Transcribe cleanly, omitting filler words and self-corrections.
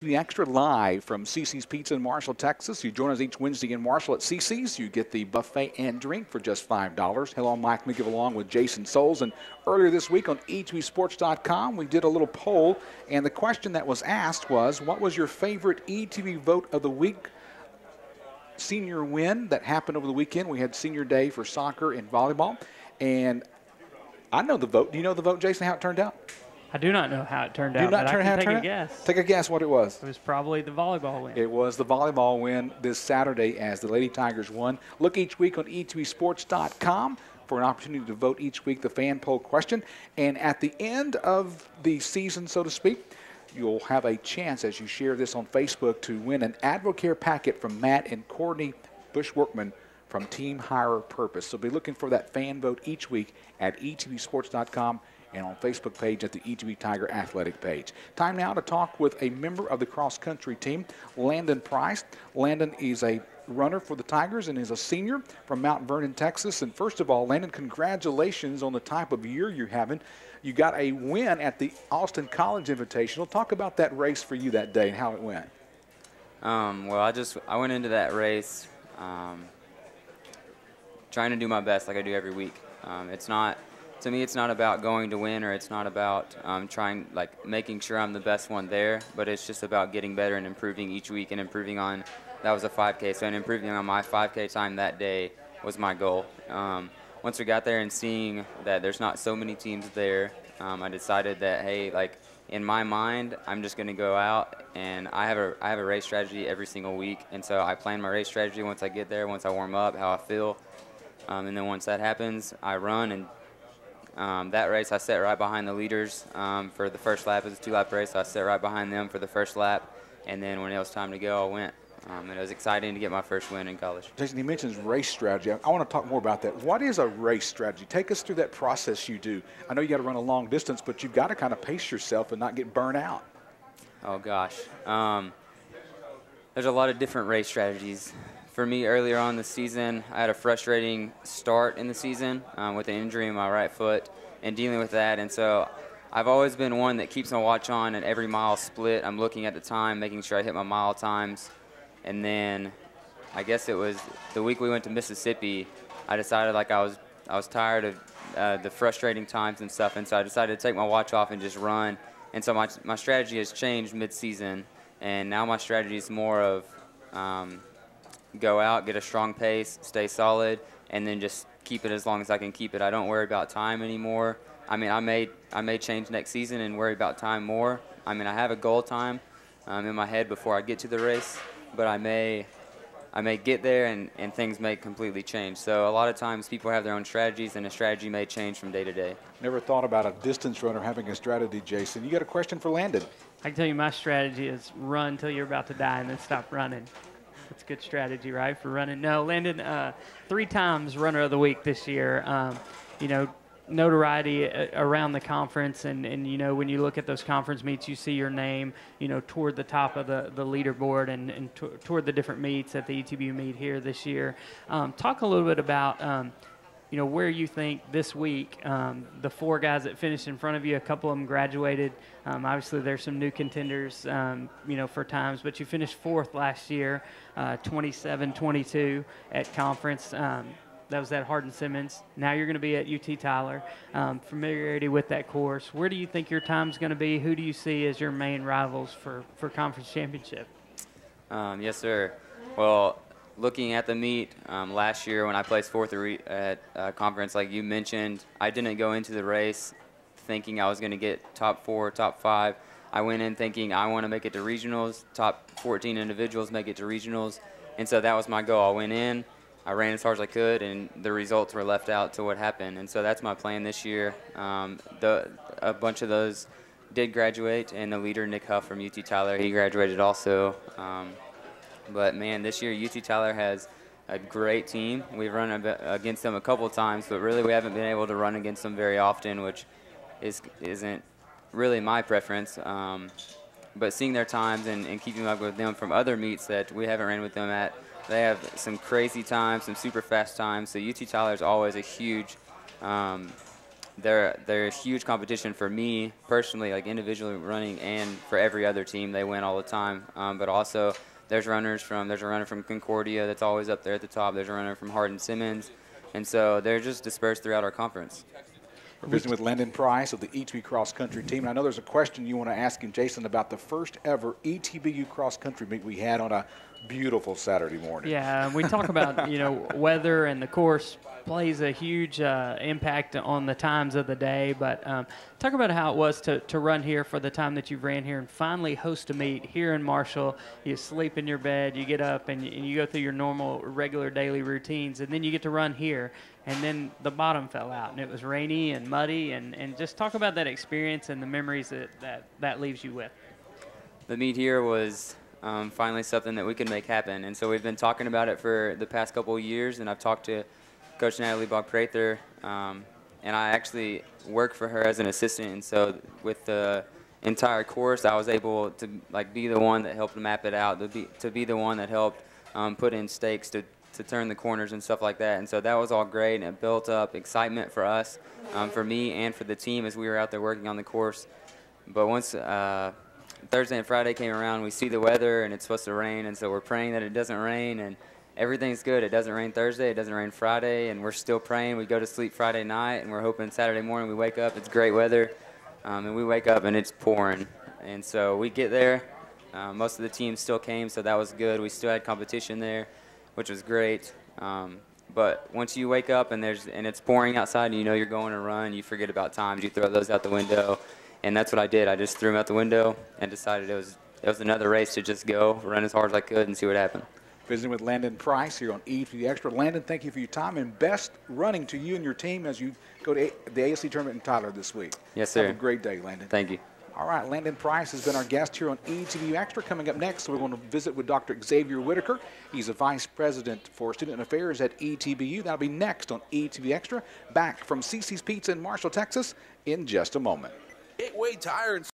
The Extra live from CC's Pizza in Marshall, Texas. You join us each Wednesday in Marshall at CC's. You get the buffet and drink for just $5. Hello, I'm Mike Megill along with Jason Souls. And earlier this week on ETBSports.com, we did a little poll. And the question that was asked was, what was your favorite ETB vote of the week? Senior win that happened over the weekend. We had senior day for soccer and volleyball. And I know the vote. Do you know the vote, Jason, how it turned out? I do not know how it turned out, but I can take a guess. Take a guess what it was. It was probably the volleyball win. It was the volleyball win this Saturday as the Lady Tigers won. Look each week on ETBSports.com for an opportunity to vote each week the fan poll question. And at the end of the season, so to speak, you'll have a chance as you share this on Facebook to win an AdvoCare packet from Matt and Courtney Bushworkman from Team Higher Purpose. So be looking for that fan vote each week at ETBSports.com and on Facebook page at the ETB Tiger Athletic page. Time now to talk with a member of the cross-country team, Landon Price. Landon is a runner for the Tigers and is a senior from Mount Vernon, Texas. And first of all, Landon, congratulations on the type of year you're having. You got a win at the Austin College Invitational. Talk about that race for you that day and how it went. Well, I went into that race trying to do my best like I do every week. To me, it's not about going to win, or it's not about making sure I'm the best one there, but it's just about getting better and improving each week and improving on, that was a 5K, so improving on my 5K time that day was my goal. Once we got there and seeing that there's not so many teams there, I decided that, hey, in my mind, I'm just going to go out, and I have a race strategy every single week, and so I plan my race strategy once I get there, once I warm up, how I feel, and then once that happens, I run. And that race, I sat right behind the leaders for the first lap. It was a 2-lap race, so I sat right behind them for the first lap. And then when it was time to go, I went. And it was exciting to get my first win in college. Jason, he mentions race strategy. I want to talk more about that. What is a race strategy? Take us through that process you do. I know you got to run a long distance, but you've got to kind of pace yourself and not get burnt out. Oh, gosh. There's a lot of different race strategies. For me, earlier on this season, I had a frustrating start in the season with an injury in my right foot and dealing with that. And so I've always been one that keeps my watch on at every mile split. I'm looking at the time, making sure I hit my mile times. And then I guess it was the week we went to Mississippi, I decided I was tired of the frustrating times and stuff. And so I decided to take my watch off and just run. And so my strategy has changed mid-season. And now my strategy is more of go out, get a strong pace, stay solid, and then just keep it as long as I can keep it. I don't worry about time anymore. I mean, I may change next season and worry about time more. I mean, I have a goal time in my head before I get to the race, but I may get there and things may completely change. So a lot of times people have their own strategies, and a strategy may change from day to day. Never thought about a distance runner having a strategy, Jason. You got a question for Landon? I can tell you my strategy is run till you're about to die and then stop running. That's a good strategy, right, for running. No, Landon, 3 times runner of the week this year. Notoriety around the conference, and when you look at those conference meets, you see your name, toward the top of the leaderboard and toward the different meets at the ETBU meet here this year. Talk a little bit about where you think this week, the 4 guys that finished in front of you, a couple of them graduated. Obviously, there's some new contenders, for times, but you finished 4th last year, 27-22 at conference. That was at Hardin-Simmons. Now you're going to be at UT Tyler. Familiarity with that course. Where do you think your time's going to be? Who do you see as your main rivals for conference championship? Yes, sir. Well, looking at the meet, last year when I placed 4th at conference, like you mentioned, I didn't go into the race thinking I was going to get top 4, top 5. I went in thinking I want to make it to regionals, top 14 individuals make it to regionals, and so that was my goal. I went in, I ran as hard as I could, and the results were left out to what happened, and so that's my plan this year. A bunch of those did graduate, and the leader, Nick Huff from UT Tyler, he graduated also. But, man, this year UT Tyler has a great team. We've run against them a couple of times, but really we haven't been able to run against them very often, which isn't really my preference. But seeing their times and keeping up with them from other meets that we haven't ran with them at, they have some crazy times, some super fast times. So UT Tyler is always a huge they're a huge competition for me personally, like individually running, and for every other team. They win all the time. But also there's a runner from Concordia that's always up there at the top. There's a runner from Hardin-Simmons. And so they're just dispersed throughout our conference. We're visiting with Landon Price of the ETBU cross country team. And I know there's a question you want to ask him, Jason, about the first ever ETBU cross country meet we had on a beautiful Saturday morning. Yeah, we talk about, weather, and the course plays a huge impact on the times of the day. But talk about how it was to run here for the time that you've ran here and finally host a meet here in Marshall. You sleep in your bed, you get up, and you go through your normal, regular daily routines, and then you get to run here. And then the bottom fell out, and it was rainy and muddy. And just talk about that experience and the memories that leaves you with. The meet here was finally something that we could make happen. And so we've been talking about it for the past couple of years, and I've talked to Coach Natalie Bach-Prather, and I actually work for her as an assistant. And so with the entire course, I was able to be the one that helped map it out, to be the one that helped put in stakes to turn the corners and stuff like that. And so that was all great, and it built up excitement for us, for me and for the team as we were out there working on the course. But once Thursday and Friday came around, we see the weather and it's supposed to rain, and so we're praying that it doesn't rain, and everything's good. It doesn't rain Thursday, it doesn't rain Friday, and we're still praying. We go to sleep Friday night, and we're hoping Saturday morning we wake up, it's great weather, and we wake up and it's pouring. And so we get there. Most of the team still came, so that was good. We still had competition there, which was great. But once you wake up and it's pouring outside and you know you're going to run, you forget about times. You throw those out the window. And that's what I did. I just threw them out the window and decided it was another race to just go, run as hard as I could, and see what happened. Visiting with Landon Price here on ETBU Extra. Landon, thank you for your time, and best running to you and your team as you go to the ASC tournament in Tyler this week. Yes, sir. Have a great day, Landon. Thank you. All right, Landon Price has been our guest here on ETBU Extra. Coming up next, we're going to visit with Dr. Xavier Whitaker. He's a Vice President for Student Affairs at ETBU. That'll be next on ETBU Extra. Back from CC's Pizza in Marshall, Texas in just a moment. Gateway Tire and